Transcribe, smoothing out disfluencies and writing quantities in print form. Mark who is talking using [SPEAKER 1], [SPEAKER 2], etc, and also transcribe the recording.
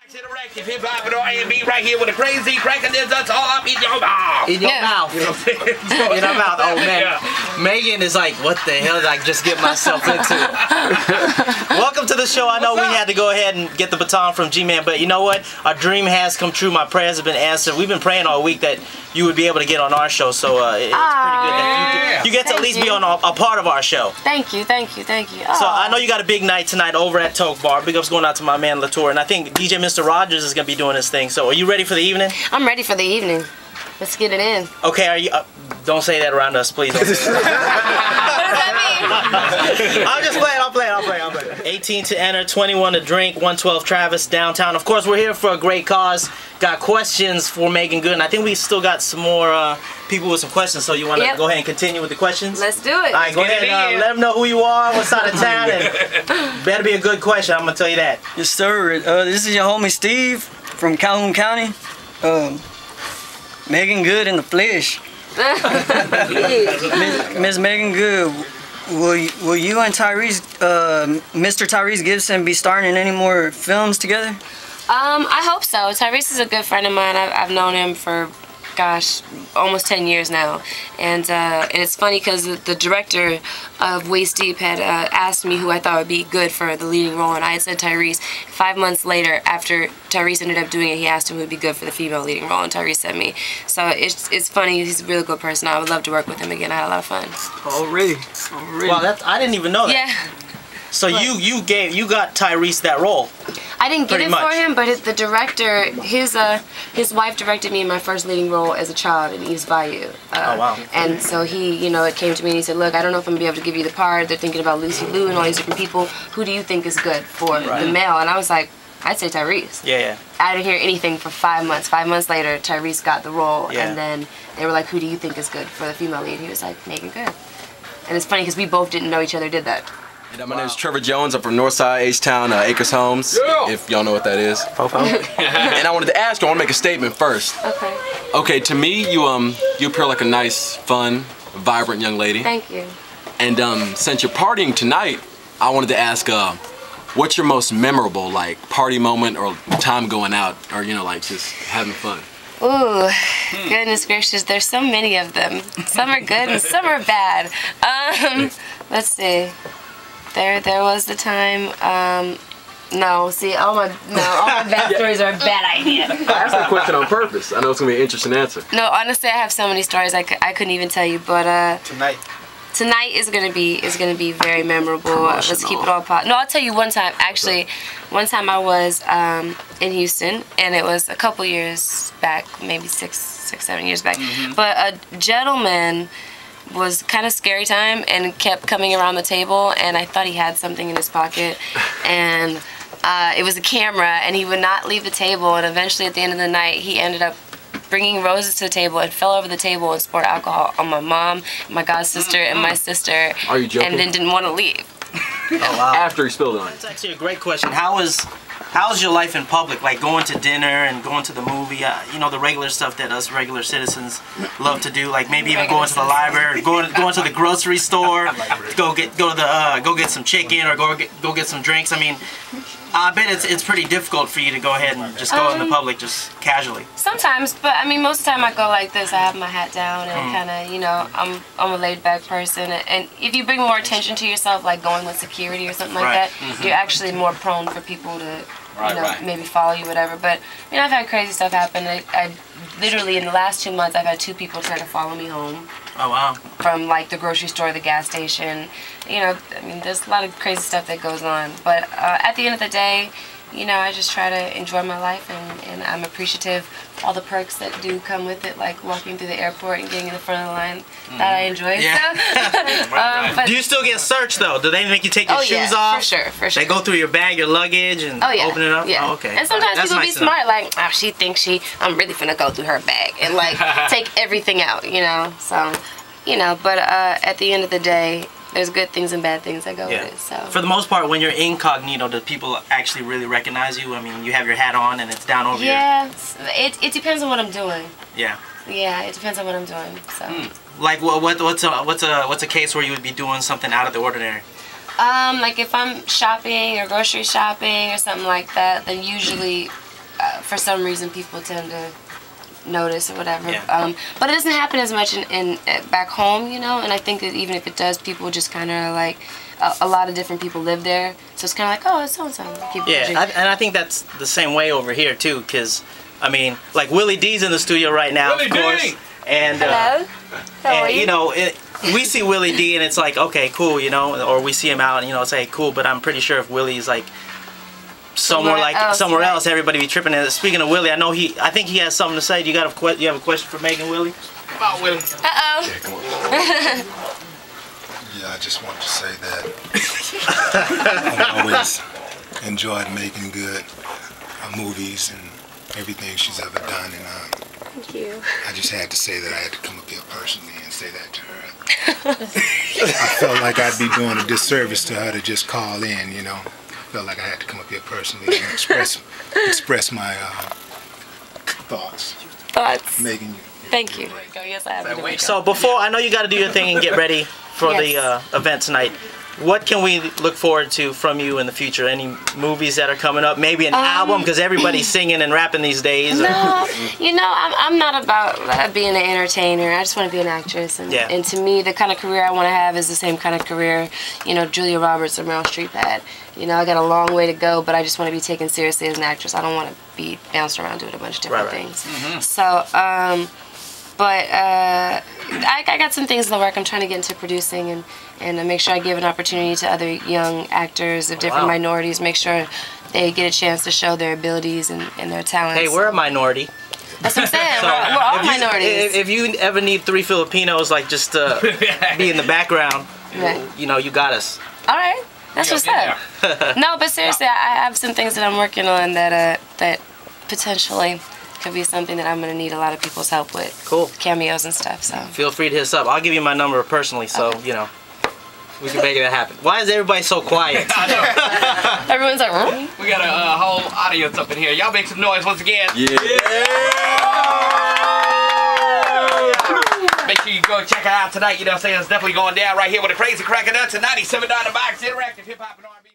[SPEAKER 1] Interactive hip hop and R&B right here with a crazy Kracker Nuttz all up in your mouth.
[SPEAKER 2] In your mouth. You know what I'm saying? In our mouth. Oh man. Yeah. Megan is like, what the hell did I just get myself into? Welcome to the show. I know we had to go ahead and get the baton from G-Man, but you know what? Our dream has come true. My prayers have been answered. We've been praying all week that you would be able to get on our show, so it's pretty good that you get to at least be on a part of our show.
[SPEAKER 3] Thank you, thank you, thank you.
[SPEAKER 2] So I know you got a big night tonight over at Toke Bar. Big ups going out to my man Latour, and I think DJ Mr. Rogers is going to be doing his thing. So are you ready for the evening?
[SPEAKER 3] I'm ready for the evening. Let's get it in.
[SPEAKER 2] Okay, are you? Don't say that around us, please. Don't say that. I'm just playing. I'm playing. 18 to enter, 21 to drink, 112 Travis downtown. Of course, we're here for a great cause. Got questions for Megan Good, and I think we still got some more people with some questions. So you want to go ahead and continue with the questions?
[SPEAKER 3] Let's do it.
[SPEAKER 2] All right, go ahead and let them know who you are, what side of town, and better be a good question. I'm gonna tell you that.
[SPEAKER 4] Yes, sir. This is your homie Steve from Calhoun County. Megan Good in the flesh. Miss Megan Good, will you and Tyrese, Mr. Tyrese Gibson, be starring in any more films together?
[SPEAKER 3] I hope so. Tyrese is a good friend of mine. I've known him for, gosh, almost 10 years now. And it's funny because the director of Waist Deep had asked me who I thought would be good for the leading role, and I had said Tyrese. 5 months later, after Tyrese ended up doing it, he asked him who would be good for the female leading role, and Tyrese said me. So it's funny. He's a really good person. I would love to work with him again. I had a lot of fun.
[SPEAKER 4] Oh, really?
[SPEAKER 2] Wow, I didn't even know that.
[SPEAKER 3] Yeah.
[SPEAKER 2] So you got Tyrese that role.
[SPEAKER 3] I didn't get it for him, but the director, his wife directed me in my first leading role as a child in East Bayou.
[SPEAKER 2] Oh wow!
[SPEAKER 3] And so he, it came to me and he said, "Look, I don't know if I'm gonna be able to give you the part. They're thinking about Lucy Liu and all these different people. Who do you think is good for the male?" And I was like, "I'd say Tyrese."
[SPEAKER 2] Yeah.
[SPEAKER 3] I didn't hear anything for 5 months. 5 months later, Tyrese got the role, and then they were like, "Who do you think is good for the female lead?" He was like, "Megan Good." And it's funny because we both didn't know each other did that.
[SPEAKER 5] My name is Trevor Jones. I'm from Northside, H-Town, Acres Homes, if y'all know what that is. And I wanted to ask you, I want to make a statement first.
[SPEAKER 3] Okay.
[SPEAKER 5] Okay, to me, you appear like a nice, fun, vibrant young lady.
[SPEAKER 3] Thank you.
[SPEAKER 5] And since you're partying tonight, I wanted to ask, what's your most memorable, like, party moment or time going out, or, like, just having fun?
[SPEAKER 3] Ooh, goodness gracious, there's so many of them. Some are good and some are bad. Let's see. There was the time, all my bad stories are a bad idea.
[SPEAKER 5] I asked that question on purpose. I know it's going to be an interesting answer.
[SPEAKER 3] No, honestly, I have so many stories I couldn't even tell you, but Tonight is gonna be very memorable. Let's keep it all positive. No, I'll tell you one time. Actually, one time I was in Houston, and it was a couple years back, maybe six, 7 years back. But a gentleman was kind of scary time and kept coming around the table, and I thought he had something in his pocket, and it was a camera, and he would not leave the table, and eventually at the end of the night he ended up bringing roses to the table and fell over the table and poured alcohol on my mom, my god sister, and my sister.
[SPEAKER 5] Are you joking?
[SPEAKER 3] And then didn't want to leave.
[SPEAKER 2] Oh wow!
[SPEAKER 5] After he spilled it on you.
[SPEAKER 2] That's actually a great question. How's your life in public? Like going to dinner and going to the movie? The regular stuff that us regular citizens love to do. Like maybe even going to the library, or going to the grocery store, go get some chicken, or go get some drinks. I mean, I bet it's pretty difficult for you to go ahead and just go in the public just casually.
[SPEAKER 3] Sometimes, but I mean most of the time I go like this. I have my hat down and kind of, I'm a laid back person. And if you bring more attention to yourself, like going with security or something like that, you're actually more prone for people to maybe follow you, whatever. But I've had crazy stuff happen. I literally in the last 2 months I've had 2 people try to follow me home.
[SPEAKER 2] Oh wow!
[SPEAKER 3] From like the grocery store, the gas station. I mean, there's a lot of crazy stuff that goes on. But at the end of the day, I just try to enjoy my life, and I'm appreciative of all the perks that do come with it, like walking through the airport and getting in the front of the line. That I enjoy.
[SPEAKER 2] Yeah. But do you still get searched though? Do they make you take your shoes off?
[SPEAKER 3] For sure.
[SPEAKER 2] They go through your bag, your luggage, and open it up?
[SPEAKER 3] Yeah.
[SPEAKER 2] Oh, okay.
[SPEAKER 3] And sometimes
[SPEAKER 2] That's
[SPEAKER 3] people
[SPEAKER 2] nice
[SPEAKER 3] be smart, like, oh, she thinks I'm really finna go through her bag and like take everything out, So, but at the end of the day, there's good things and bad things that go with it. So
[SPEAKER 2] for the most part, when you're incognito, do people actually really recognize you? I mean, you have your hat on and it's down over your...
[SPEAKER 3] Yeah, it depends on what I'm doing.
[SPEAKER 2] Yeah.
[SPEAKER 3] Yeah, it depends on what I'm doing. So.
[SPEAKER 2] Like what's a case where you would be doing something out of the ordinary?
[SPEAKER 3] Like if I'm shopping or grocery shopping or something like that, then usually for some reason people tend to notice or whatever.
[SPEAKER 2] Yeah.
[SPEAKER 3] But it doesn't happen as much in back home, you know. And I think that even if it does, people just kind of like a lot of different people live there, so it's kind of like, oh, it's so and so.
[SPEAKER 2] Yeah, and I think that's the same way over here too, because I mean, like Willie D's in the studio right now,
[SPEAKER 1] Willie
[SPEAKER 2] of course,
[SPEAKER 1] D!
[SPEAKER 2] and
[SPEAKER 3] Hello. How are
[SPEAKER 2] and you know, we see Willie D and it's like, okay, cool, you know, or we see him out and you know, it's like cool, but I'm pretty sure if Willie's like somewhere else, everybody be tripping. And speaking of Willie, I think he has something to say. You have a question for Megan, Willie?
[SPEAKER 1] Come on, Willie.
[SPEAKER 6] Yeah, I just wanted to say that I've always enjoyed making good movies and everything she's ever done, and
[SPEAKER 3] Thank you.
[SPEAKER 6] I just had to say that I had to come up here personally and say that to her. I felt like I'd be doing a disservice to her to just call in, you know. I felt like I had to come up here personally and express my thoughts. Megan,
[SPEAKER 3] Thank you. Yes, I have.
[SPEAKER 2] So before, I know you got to do your thing and get ready for the event tonight. What can we look forward to from you in the future? Any movies that are coming up? Maybe an album, because everybody's singing and rapping these days.
[SPEAKER 3] No, you know, I'm not about being an entertainer. I just want to be an actress. And to me, the kind of career I want to have is the same kind of career, you know, Julia Roberts or Meryl Streep had. You know, I got a long way to go, but I just want to be taken seriously as an actress. I don't want to be bounced around doing a bunch of different things.
[SPEAKER 2] Mm-hmm.
[SPEAKER 3] So, but I got some things in the work. I'm trying to get into producing and make sure I give an opportunity to other young actors of different minorities, make sure they get a chance to show their abilities and their talents.
[SPEAKER 2] Hey, we're a minority.
[SPEAKER 3] That's what I'm saying. We're all minorities.
[SPEAKER 2] If you ever need 3 Filipinos, like just be in the background, you know, you got us.
[SPEAKER 3] All right. That's what's up. No, but seriously, I have some things that I'm working on that potentially could be something that I'm going to need a lot of people's help with.
[SPEAKER 2] Cool.
[SPEAKER 3] Cameos and stuff, so.
[SPEAKER 2] Feel free to hit us up. I'll give you my number personally, so, you know, we can make it happen. Why is everybody so quiet?
[SPEAKER 3] Everyone's like, huh?
[SPEAKER 1] We got a whole audience up in here. Y'all make some noise once again. Make sure you go check it out tonight. You know what I'm saying? It's definitely going down right here with the Crazy Kracker Nuttz and 97 on the box. Interactive hip hop and R&B.